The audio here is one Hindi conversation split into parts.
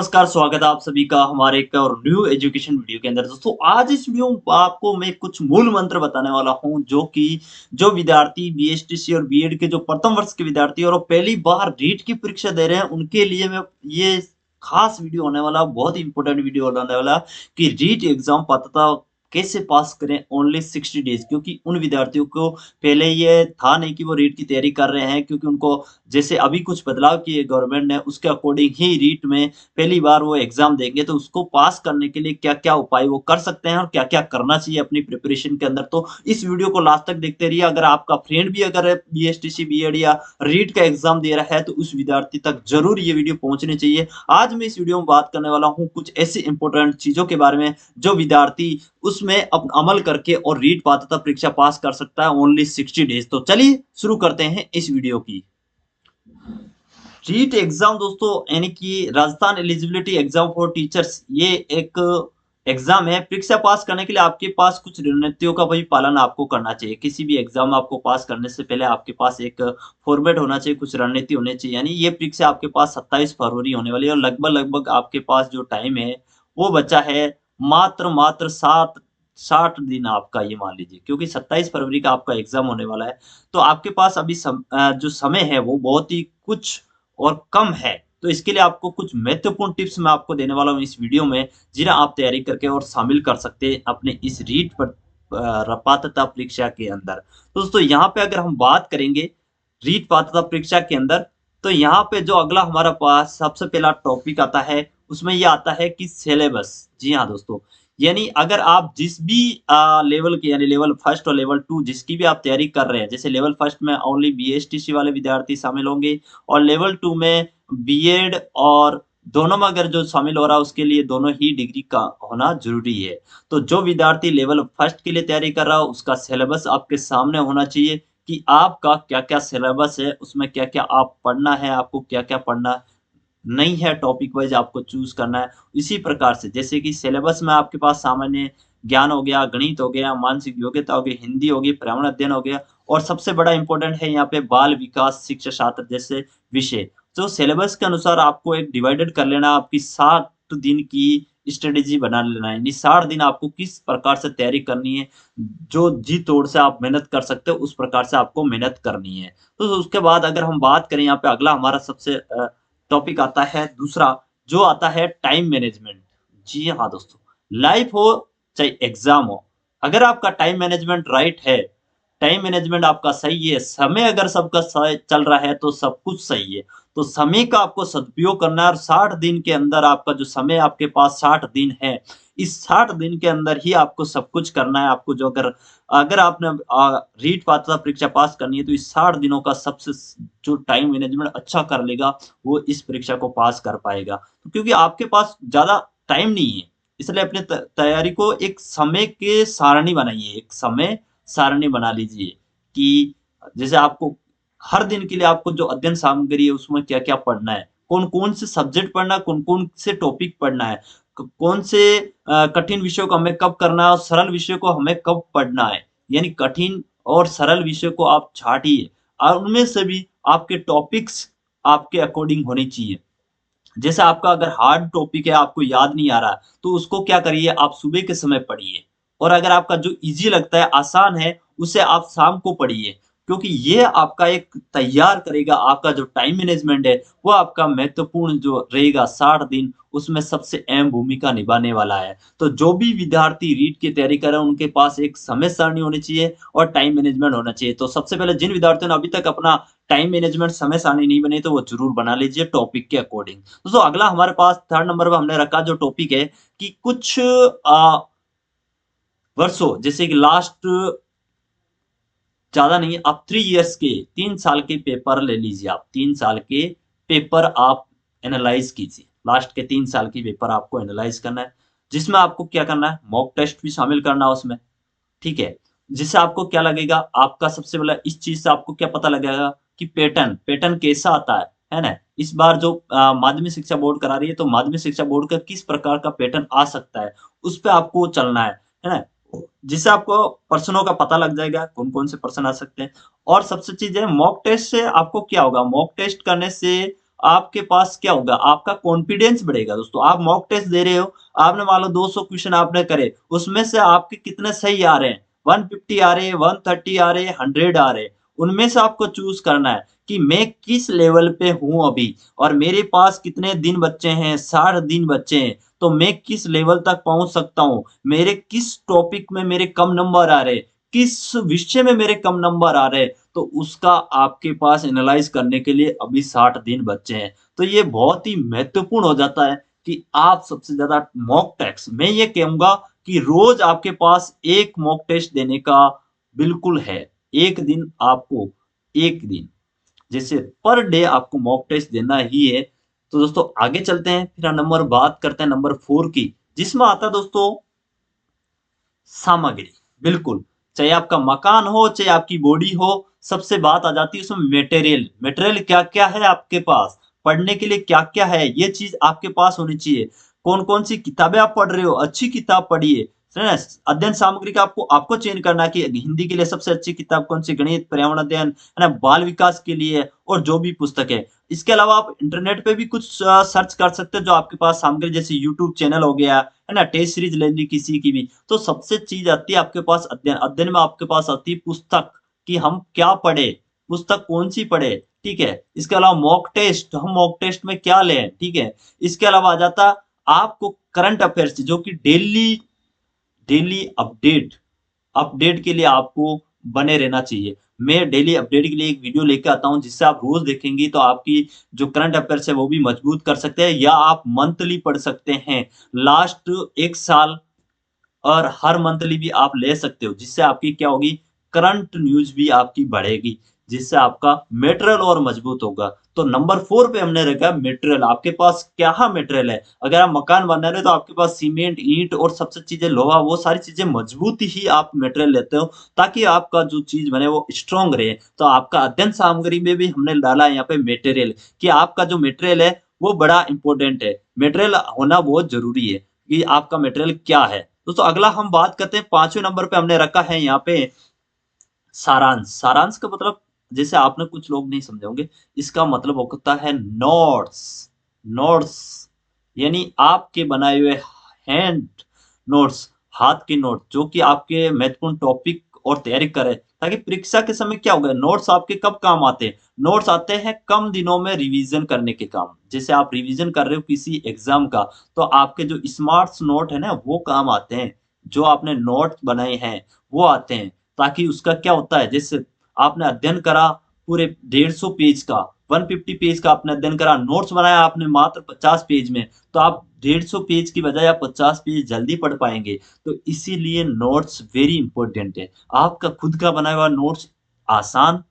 नमस्कार, स्वागत है आप सभी का हमारे एक और न्यू एजुकेशन वीडियो के अंदर। दोस्तों आज इस वीडियो में आपको मैं कुछ मूल मंत्र बताने वाला हूं जो कि जो विद्यार्थी बीएसटीसी और बीएड के जो प्रथम वर्ष के विद्यार्थी और वो पहली बार रीट की परीक्षा दे रहे हैं उनके लिए मैं ये खास वीडियो होने वाला, बहुत ही इंपॉर्टेंट वीडियो होने वाला कि रीट एग्जाम पात्रता कैसे पास करें ओनली 60 डेज। क्योंकि उन विद्यार्थियों को पहले ये था नहीं कि वो रीट की तैयारी कर रहे हैं, क्योंकि उनको जैसे अभी कुछ बदलाव किए गवर्नमेंट ने उसके अकॉर्डिंग ही रीट में पहली बार वो एग्जाम देंगे, तो उसको पास करने के लिए क्या-क्या उपाय वो कर सकते हैं और क्या-क्या करना चाहिए अपनी प्रिपरेशन के अंदर। तो इस वीडियो को लास्ट तक देखते रहिए। अगर आपका फ्रेंड भी अगर बीएसटीसी, बीएड या रीट का एग्जाम दे रहा है तो उस विद्यार्थी तक जरूर ये वीडियो पहुंचनी चाहिए। आज मैं इस वीडियो में बात करने वाला हूं कुछ ऐसी इंपॉर्टेंट चीजों के बारे में जो विद्यार्थी उसमें अमल करके और रीट पात्रता परीक्षा पास कर सकता है ओनली 60 डेज। तो चलिए शुरू करते हैं इस वीडियो की। रीट एग्जाम दोस्तों यानी कि Rajasthan eligibility exam for teachers, ये एक एग्जाम है। परीक्षा पास करने के लिए आपके पास कुछ रणनीतियों का भी पालन आपको करना चाहिए। किसी भी एग्जाम आपको पास करने से पहले आपके पास एक फॉर्मेट होना चाहिए, कुछ रणनीति होनी चाहिए। यानी ये परीक्षा आपके पास 27 फरवरी होने वाली है और लगभग आपके पास जो टाइम है वो बचा है मात्र 60 दिन आपका, ये मान लीजिए, क्योंकि 27 फरवरी का आपका एग्जाम होने वाला है। तो आपके पास अभी जो समय है वो बहुत ही कुछ और कम है। तो इसके लिए आपको कुछ महत्वपूर्ण टिप्स मैं आपको देने वाला हूँ इस वीडियो में, जिन्हें आप तैयारी करके और शामिल कर सकते हैं अपने इस रीट पर पात्रता परीक्षा के अंदर। तो दोस्तों यहाँ पे अगर हम बात करेंगे रीट पात्रता परीक्षा के अंदर, तो यहाँ पे जो अगला हमारा पास सबसे पहला टॉपिक आता है उसमें ये आता है कि सिलेबस। जी हाँ दोस्तों, यानी अगर आप जिस भी लेवल के, यानी लेवल फर्स्ट और लेवल टू जिसकी भी आप तैयारी कर रहे हैं, जैसे लेवल फर्स्ट में ओनली बीएसटीसी वाले विद्यार्थी शामिल होंगे और लेवल टू में बीएड और दोनों में अगर जो शामिल हो रहा है उसके लिए दोनों ही डिग्री का होना जरूरी है। तो जो विद्यार्थी लेवल फर्स्ट के लिए तैयारी कर रहा हो उसका सिलेबस आपके सामने होना चाहिए कि आपका क्या क्या सिलेबस है, उसमें क्या क्या आप पढ़ना है, आपको क्या क्या पढ़ना नहीं है, टॉपिक वाइज आपको चूज करना है। इसी प्रकार से जैसे कि सिलेबस में आपके पास सामान्य ज्ञान हो गया, गणित हो गया, मानसिक योग्यता हो गई, हिंदी हो गई, पर्यावरण अध्ययन हो गया और सबसे बड़ा इंपॉर्टेंट है यहाँ पे बाल विकास शिक्षा शास्त्र जैसे विषय। तो सिलेबस के अनुसार आपको एक डिवाइडेड कर लेना, आपकी 60 दिन की स्ट्रेटेजी बना लेना है। यानी 60 दिन आपको किस प्रकार से तैयारी करनी है, जो जी तोड़ से आप मेहनत कर सकते हो उस प्रकार से आपको मेहनत करनी है। तो उसके बाद अगर हम बात करें यहाँ पे अगला हमारा सबसे टॉपिक आता है दूसरा, जो आता है टाइम मैनेजमेंट। जी हाँ दोस्तों, लाइफ हो चाहे एग्जाम हो, अगर आपका टाइम मैनेजमेंट राइट है, टाइम मैनेजमेंट आपका सही है, समय अगर सबका चल रहा है तो सब कुछ सही है। तो समय का आपको सदुपयोग करना है और 60 दिन के अंदर आपका जो समय आपके पास 60 दिन है, इस 60 दिन के अंदर ही आपको सब कुछ करना है। आपको जो अगर अगर आपने रीट पात्रता परीक्षा पास करनी है तो इस 60 दिनों का सबसे जो टाइम मैनेजमेंट अच्छा कर लेगा वो इस परीक्षा को पास कर पाएगा। तो क्योंकि आपके पास ज़्यादा टाइम नहीं है, इसलिए अपने तैयारी को एक समय के सारणी बनाइए, एक समय सारणी बना लीजिए कि जैसे आपको हर दिन के लिए आपको जो अध्ययन सामग्री है उसमें क्या-क्या पढ़ना है, कौन-कौन से सब्जेक्ट पढ़ना है, कौन-कौन से टॉपिक पढ़ना है, कौन से कठिन विषयों को हमें कब करना है और सरल विषयों को हमें कब पढ़ना है। यानी कठिन और सरल विषय को आप छाटिए और उनमें से भी आपके टॉपिक्स आपके अकॉर्डिंग होनी चाहिए। जैसे आपका अगर हार्ड टॉपिक है, आपको याद नहीं आ रहा, तो उसको क्या करिए, आप सुबह के समय पढ़िए और अगर आपका जो ईज़ी लगता है, आसान है, उसे आप शाम को पढ़िए। क्योंकि ये आपका एक तैयार करेगा, आपका जो टाइम मैनेजमेंट है, वो आपका महत्वपूर्ण जो रहेगा 60 दिन, उसमें सबसे अहम भूमिका निभाने वाला है। तो जो भी विद्यार्थी रीट की तैयारी कर रहे हैं, उनके पास एक समय सारणी होनी चाहिए और टाइम मैनेजमेंट होना चाहिए। तो सबसे पहले जिन विद्यार्थियों ने अभी तक अपना टाइम मैनेजमेंट समय सारणी नहीं बनी तो वो ज़रूर बना लीजिए टॉपिक के अकॉर्डिंग। दोस्तों अगला हमारे पास थर्ड नंबर पे हमने रखा जो टॉपिक है कि कुछ वर्षों जैसे कि लास्ट ज़्यादा नहीं, आप 3 इयर्स के 3 साल के पेपर ले लीजिए आप। 3 साल के पेपर आप एनालाइज़ कीजिए। लास्ट के 3 साल के पेपर आपको एनालाइज़ करना है, जिसमें आपको क्या करना है, मॉक टेस्ट भी शामिल करना है उसमें, ठीक है? जिससे आपको क्या लगेगा, आपका सबसे पहले इस चीज़ से आपको क्या पता लगेगा कि पैटर्न पैटर्न कैसा आता है ना? इस बार जो माध्यमिक शिक्षा बोर्ड करा रही है, तो माध्यमिक शिक्षा बोर्ड का किस प्रकार का पैटर्न आ सकता है, उस पे आपको चलना है ना? जिससे आपको प्रश्नों का पता लग जाएगा, कौन-कौन से प्रश्न आ सकते हैं और सबसे चीज़ है मॉक टेस्ट से आपको क्या होगा, मॉक टेस्ट करने से आपके पास क्या होगा, आपका कॉन्फिडेंस बढ़ेगा। दोस्तों आप मॉक टेस्ट दे रहे हो, आपने मान लो 200 क्वेश्चन आपने करे, उसमें से आपके कितने सही आ रहे हैं, 150 आ रहे हैं, 130 आ रहे हैं, 100 आ रहे हैं, उनमें से आपको चूज करना है कि मैं किस लेवल पे हूं अभी, और मेरे पास कितने दिन बच्चे हैं, 60 दिन बच्चे हैं, तो मैं किस लेवल तक पहुंच सकता हूं, मेरे किस टॉपिक में मेरे कम नंबर आ रहे हैं, किस विषय में मेरे कम नंबर आ रहे हैं, तो उसका आपके पास एनालाइज करने के लिए अभी 60 दिन बच्चे हैं। तो ये बहुत ही महत्वपूर्ण हो जाता है कि आप सबसे ज्यादा मॉक टेस्ट, मैं ये कहूंगा कि रोज आपके पास एक मॉक टेस्ट देने का बिल्कुल है। एक दिन आपको, एक दिन जैसे पर डे आपको मॉक टेस्ट देना ही है। तो दोस्तों आगे चलते हैं, फिर हम नंबर बात करते हैं नंबर 4 की, जिसमें आता है दोस्तों सामग्री। बिल्कुल, चाहे आपका मकान हो, चाहे आपकी बॉडी हो, सबसे बात आ जाती है उसमें मटेरियल। मटेरियल क्या क्या है आपके पास, पढ़ने के लिए क्या क्या है, ये चीज आपके पास होनी चाहिए। कौन कौन सी किताबें आप पढ़ रहे हो, अच्छी किताब पढ़िए, है ना। अध्ययन सामग्री का आपको आपको चयन करना है कि हिंदी के लिए सबसे अच्छी किताब कौन सी, गणित, पर्यावरण अध्ययन, है ना, बाल विकास के लिए, और जो भी पुस्तक है। इसके अलावा आप इंटरनेट पे भी कुछ सर्च कर सकते हो, जो आपके पास सामग्री, जैसे यूट्यूब चैनल हो गया, है ना, टेस्ट सीरीज ले ली किसी की भी। तो सबसे चीज आती है आपके पास अध्ययन। अध्ययन में आपके पास आती है पुस्तक, कि हम क्या पढ़े, पुस्तक कौन सी पढ़े, ठीक है। इसके अलावा मॉक टेस्ट, हम मॉक टेस्ट में क्या लें, ठीक है। इसके अलावा आ जाता आपको करंट अफेयर्स, जो कि डेली डेली अपडेट, अपडेट के लिए आपको बने रहना चाहिए। मैं डेली अपडेट के लिए एक वीडियो लेके आता हूं, जिससे आप रोज देखेंगी तो आपकी जो करंट अफेयर्स है वो भी मजबूत कर सकते हैं, या आप मंथली पढ़ सकते हैं, लास्ट एक साल, और हर मंथली भी आप ले सकते हो, जिससे आपकी क्या होगी, करंट न्यूज भी आपकी बढ़ेगी, जिससे आपका मेटेरियल और मजबूत होगा। तो नंबर 4 पे हमने रखा मेटेरियल। आपके पास क्या मेटेरियल है, अगर आप मकान बना रहे हो तो आपके पास सीमेंट, ईंट और सबसे चीजें, लोहा, वो सारी चीजें मजबूत ही आप मेटेरियल लेते हो, ताकि आपका जो चीज बने वो स्ट्रांग रहे। तो आपका अध्ययन सामग्री में भी हमने डाला है यहाँ पे मेटेरियल, कि आपका जो मेटेरियल है वो बड़ा इंपॉर्टेंट है, मेटेरियल होना बहुत जरूरी है, कि आपका मेटेरियल क्या है। दोस्तों अगला हम बात करते हैं, 5वें नंबर पे हमने रखा है यहाँ पे सारांश। सारांश का मतलब, जैसे आपने, कुछ लोग नहीं समझे होंगे, इसका मतलब होता है नोट्स। नोट्स यानी आपके बनाए हुए हैंड नोट्स, हाथ के नोट, जो कि आपके महत्वपूर्ण टॉपिक और तैयारी करे, ताकि परीक्षा के समय क्या होगा, नोट्स आपके कब काम आते हैं, नोट्स आते हैं कम दिनों में रिवीजन करने के काम। जैसे आप रिवीजन कर रहे हो किसी एग्जाम का, तो आपके जो स्मार्ट नोट है ना, वो काम आते हैं, जो आपने नोट बनाए हैं वो आते हैं। ताकि उसका क्या होता है, जैसे आपने अध्ययन करा पूरे 150 पेज का, 150 पेज का आपने अध्ययन करा, नोट्स बनाया आपने मात्र 50 पेज में, तो आप 150 पेज की बजाय आप 50 पेज जल्दी पढ़ पाएंगे। तो इसीलिए नोट्स वेरी इंपॉर्टेंट है। आपका खुद का बनाया हुआ नोट्स आसान,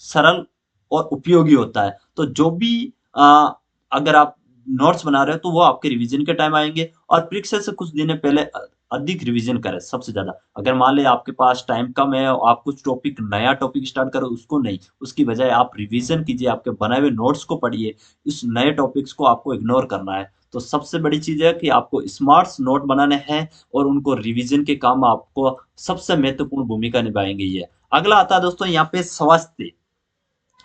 सरल और उपयोगी होता है। तो जो भी अगर आप नोट्स बना रहे हो, तो वो आपके रिवीजन के टाइम आएंगे, और परीक्षा से कुछ दिन पहले अधिक रिवीजन करें सबसे ज्यादा। अगर मान ले आपके पास टाइम कम है, आप कुछ टॉपिक, नया टॉपिक स्टार्ट करो, उसको नहीं, उसकी बजाय आप रिवीजन कीजिए, आपके बनाए हुए नोट्स को पढ़िए, इस नए टॉपिक्स को आपको इग्नोर करना है। तो सबसे बड़ी चीज है कि आपको स्मार्ट नोट बनाने हैं, और उनको रिवीजन के काम आपको सबसे महत्वपूर्ण भूमिका निभाएंगे ये। अगला आता है दोस्तों यहाँ पे स्वास्थ्य।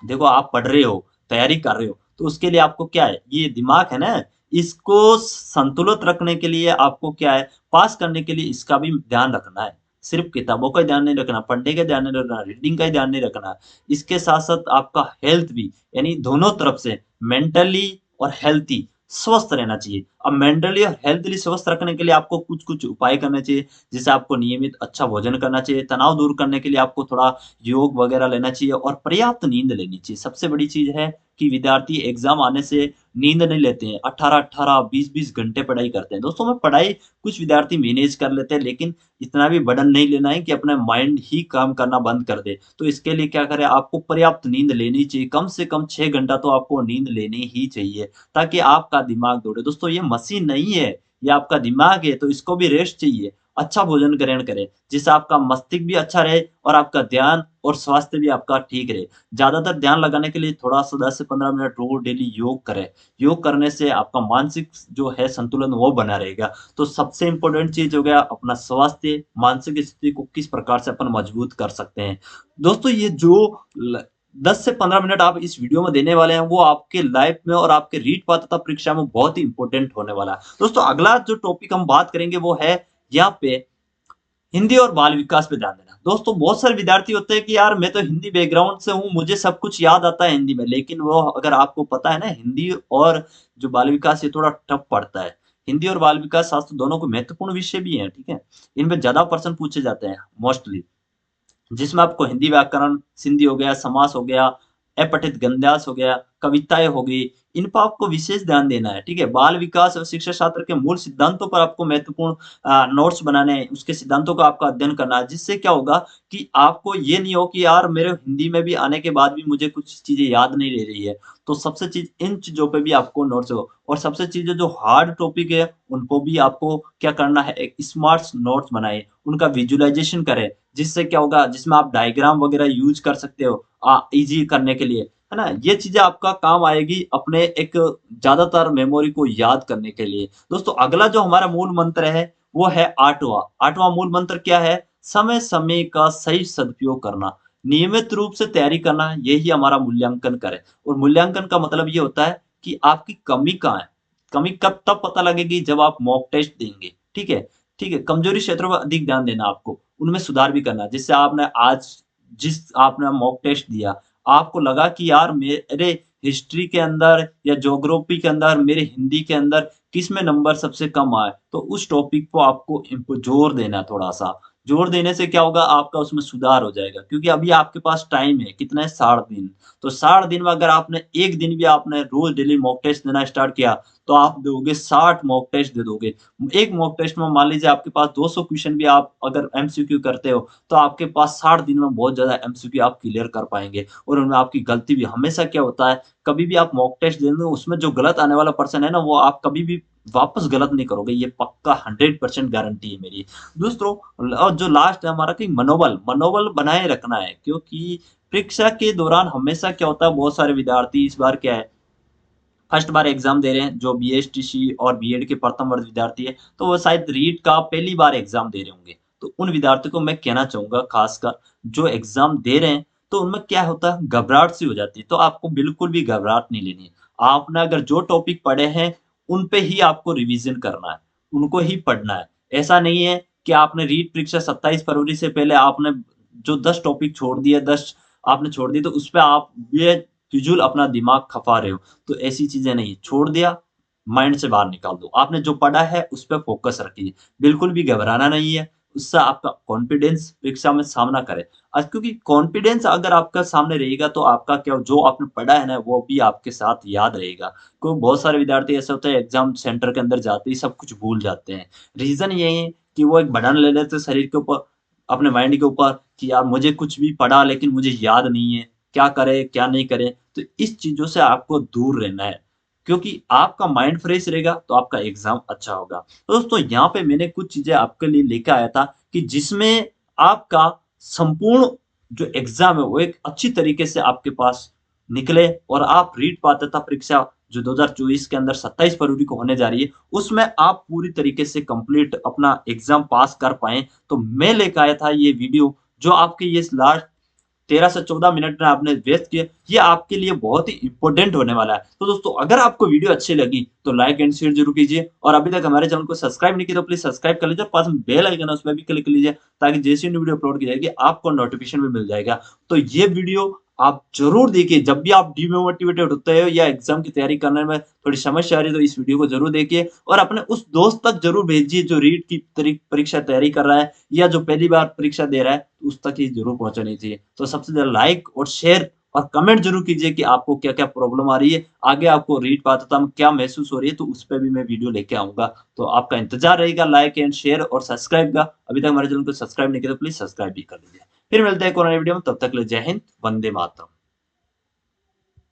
देखो आप पढ़ रहे हो, तैयारी कर रहे हो, तो उसके लिए आपको क्या है, ये दिमाग है ना, इसको संतुलित रखने के लिए आपको क्या है, पास करने के लिए इसका भी ध्यान रखना है। सिर्फ किताबों का ध्यान नहीं रखना, पढ़ने का ध्यान नहीं रखना, रीडिंग का ध्यान नहीं रखना, इसके साथ साथ आपका हेल्थ भी, यानी दोनों तरफ से, मेंटली और हेल्थी, स्वस्थ रहना चाहिए। अब मेंटली और हेल्थली स्वस्थ रखने के लिए आपको कुछ कुछ उपाय करने चाहिए। जैसे आपको नियमित अच्छा भोजन करना चाहिए, तनाव दूर करने के लिए आपको थोड़ा योग वगैरह लेना चाहिए, और पर्याप्त नींद लेनी चाहिए। सबसे बड़ी चीज है कि विद्यार्थी एग्जाम आने से नींद नहीं लेते हैं, 18-18, 20-20 घंटे पढ़ाई करते हैं। दोस्तों में पढ़ाई कुछ विद्यार्थी मैनेज कर लेते हैं, लेकिन इतना भी बर्डन नहीं लेना है कि अपना माइंड ही काम करना बंद कर दे। तो इसके लिए क्या करें, आपको पर्याप्त नींद लेनी चाहिए, कम से कम 6 घंटा तो आपको नींद लेनी ही चाहिए, ताकि आपका दिमाग दौड़े। दोस्तों ये मशीन नहीं है, ये आपका दिमाग है, तो इसको भी रेस्ट चाहिए। अच्छा भोजन ग्रहण करें, जिससे आपका मस्तिष्क भी अच्छा रहे, और आपका ध्यान और स्वास्थ्य भी आपका ठीक रहे। ज्यादातर ध्यान लगाने के लिए थोड़ा सा 10 से 15 मिनट रोज डेली योग करें। योग करने से आपका मानसिक जो है संतुलन वो बना रहेगा। तो सबसे इंपॉर्टेंट चीज हो गया अपना स्वास्थ्य, मानसिक स्थिति को किस प्रकार से अपन मजबूत कर सकते हैं। दोस्तों ये जो 10 से 15 मिनट आप इस वीडियो में देने वाले हैं, वो आपके लाइफ में और आपके रीट पात्रता परीक्षा में बहुत ही इंपॉर्टेंट होने वाला है। दोस्तों अगला जो टॉपिक हम बात करेंगे वो है यहाँ पे हिंदी और बाल विकास पे ध्यान देना। दोस्तों बहुत सारे विद्यार्थी होते हैं कि यार मैं तो हिंदी बैकग्राउंड से हूँ, मुझे सब कुछ याद आता है हिंदी में, लेकिन वो अगर आपको पता है ना हिंदी और जो बाल विकास ये थोड़ा टफ पड़ता है। हिंदी और बाल विकास शास्त्र दोनों को महत्वपूर्ण विषय भी हैं, ठीक है। इनमें ज्यादा प्रश्न पूछे जाते हैं मोस्टली, जिसमें आपको हिंदी व्याकरण, सिंधी हो गया, समास हो गया, अपठित गद्यांश हो गया, कविताएं हो गई, इन पर आपको विशेष ध्यान देना है, ठीक है। बाल विकास और शिक्षा शास्त्र के मूल सिद्धांतों पर आपको महत्वपूर्ण नोट्स बनाने हैं, उसके सिद्धांतों का आपका अध्ययन करना है, जिससे क्या होगा कि आपको ये नहीं हो कि यार मेरे हिंदी में भी आने के बाद भी मुझे कुछ चीजें याद नहीं रह रही है। तो सबसे चीज इन चीजों पे भी आपको नोट्स हो, और सबसे चीजें जो हार्ड टॉपिक है उनको भी आपको क्या करना है, एक स्मार्ट नोट्स बनाए, उनका विजुअलाइजेशन करें, जिससे क्या होगा, जिसमें आप डायग्राम वगैरह यूज कर सकते हो इजी करने के लिए, है ना। ये चीजें आपका काम आएगी अपने एक ज्यादातर मेमोरी को याद करने के लिए। दोस्तों अगला जो हमारा मूल मंत्र है वो है आठवां। आठवां मूल मंत्र क्या है, समय समय का सही सदुपयोग करना, नियमित रूप से तैयारी करना, यही हमारा मूल्यांकन करे। और मूल्यांकन का मतलब ये होता है कि आपकी कमी कहाँ है। कमी कब तब पता लगेगी जब आप मॉक टेस्ट देंगे, ठीक है। ठीक है, कमजोरी क्षेत्रों पर अधिक ध्यान देना, आपको उनमें सुधार भी करना। जिससे आपने आज जिस आपने मॉक टेस्ट दिया, आपको लगा कि यार मेरे हिस्ट्री के अंदर या ज्योग्राफी के अंदर, मेरे हिंदी के अंदर किस में नंबर सबसे कम आए, तो उस टॉपिक को आपको जोर देना है थोड़ा सा। जोर देने से क्या होगा, आपका उसमें सुधार हो जाएगा, क्योंकि अभी आपके पास टाइम है कितना है, 60 दिन। तो 60 दिन में अगर आपने एक दिन भी आपने रोज डेली मॉक टेस्ट देना स्टार्ट किया, तो आप दोगे 60 मॉक टेस्ट दे दोगे। एक मॉक टेस्ट में मान लीजिए आपके पास 200 क्वेश्चन भी आप अगर एमसीक्यू करते हो, तो आपके पास 60 दिन में बहुत ज्यादा एमसीक्यू आप क्लियर कर पाएंगे। और उनमें आपकी गलती भी हमेशा क्या होता है, कभी भी आप मॉक टेस्ट देंगे उसमें जो गलत आने वाला पर्सन है ना, वो आप कभी भी वापस गलत नहीं करोगे, ये पक्का 100% गारंटी है मेरी। दूसरों और जो लास्ट है हमारा कि मनोबल मनोबल बनाए रखना है, क्योंकि परीक्षा के दौरान हमेशा क्या होता है, बहुत सारे विद्यार्थी इस बार क्या है, फर्स्ट बार एग्जाम दे रहे हैं, जो बीएसटीसी और बीएड के प्रथम वर्ष विद्यार्थी है, तो वो शायद रीट का पहली बार एग्जाम दे रहे होंगे। तो उन विद्यार्थियों को मैं कहना चाहूंगा, खासकर जो एग्जाम दे रहे हैं, तो उनमें क्या होता है, घबराहट सी हो जाती है। तो आपको बिल्कुल भी घबराहट नहीं लेनी है। आपने अगर जो टॉपिक पढ़े हैं उन पे ही आपको रिवीजन करना है, उनको ही पढ़ना है। ऐसा नहीं है कि आपने रीट परीक्षा 27 फरवरी से पहले आपने जो 10 टॉपिक छोड़ दिए, 10 आपने छोड़ दिए, तो उस पर आप ये फिजूल अपना दिमाग खपा रहे हो। तो ऐसी चीजें नहीं, छोड़ दिया, माइंड से बाहर निकाल दो। आपने जो पढ़ा है उस पर फोकस रखिए, बिल्कुल भी घबराना नहीं है। उससे आपका कॉन्फिडेंस परीक्षा में सामना करे। क्योंकि कॉन्फिडेंस अगर आपका सामने रहेगा, तो आपका क्या जो आपने पढ़ा है ना, वो भी आपके साथ याद रहेगा। क्योंकि बहुत सारे विद्यार्थी ऐसे होते हैं, एग्जाम सेंटर के अंदर जाते ही सब कुछ भूल जाते हैं। रीजन ये है कि वो एक बर्डन ले लेते हैं शरीर के ऊपर, अपने माइंड के ऊपर, कि यार मुझे कुछ भी पढ़ा लेकिन मुझे याद नहीं है, क्या करें क्या नहीं करें। तो इस चीजों से आपको दूर रहना है, क्योंकि आपका माइंड फ्रेश रहेगा तो आपका एग्जाम अच्छा होगा। तो दोस्तों यहाँ पे मैंने कुछ चीजें आपके लिए लेकर आया था, कि जिसमें आपका संपूर्ण जो एग्जाम है वो एक अच्छी तरीके से आपके पास निकले, और आप रीट पात्रता परीक्षा जो 2024 के अंदर 27 फरवरी को होने जा रही है, उसमें आप पूरी तरीके से कंप्लीट अपना एग्जाम पास कर पाए। तो मैं लेकर आया था ये वीडियो, जो आपके ये लास्ट 13 से 14 मिनट में आपने वेस्ट किए, ये आपके लिए बहुत ही इंपॉर्टेंट होने वाला है। तो दोस्तों अगर आपको वीडियो अच्छी लगी तो लाइक एंड शेयर जरूर कीजिए, और अभी तक हमारे चैनल को सब्सक्राइब नहीं किया तो प्लीज सब्सक्राइब कर लीजिए, पास में बेल आइकन है उसमें भी क्लिक कर लीजिए, ताकि जैसे ही वीडियो अपलोड की जाएगी आपको नोटिफिकेशन भी मिल जाएगा। तो ये वीडियो आप जरूर देखिए, जब भी आप डिमोटिवेटेड होते हो या एग्जाम की तैयारी करने में थोड़ी समस्या आ रही है, तो इस वीडियो को जरूर देखिए, और अपने उस दोस्त तक जरूर भेजिए जो रीट की परीक्षा तैयारी कर रहा है, या जो पहली बार परीक्षा दे रहा है, उस तक ही जरूर पहुंचानी चाहिए। तो सबसे ज्यादा लाइक और शेयर और कमेंट जरूर कीजिए कि आपको क्या क्या प्रॉब्लम आ रही है, आगे आपको रीट पात्रता में क्या महसूस हो रही है, तो उस पर भी मैं वीडियो लेके आऊंगा। तो आपका इंतजार रहेगा लाइक एंड शेयर और सब्सक्राइब का। अभी तक हमारे चैनल को सब्सक्राइब नहीं किया तो प्लीज सब्सक्राइब भी कर लीजिए। फिर मिलते हैं एक और नई वीडियो में, तब तक के लिए जय हिंद, वंदे मातरम।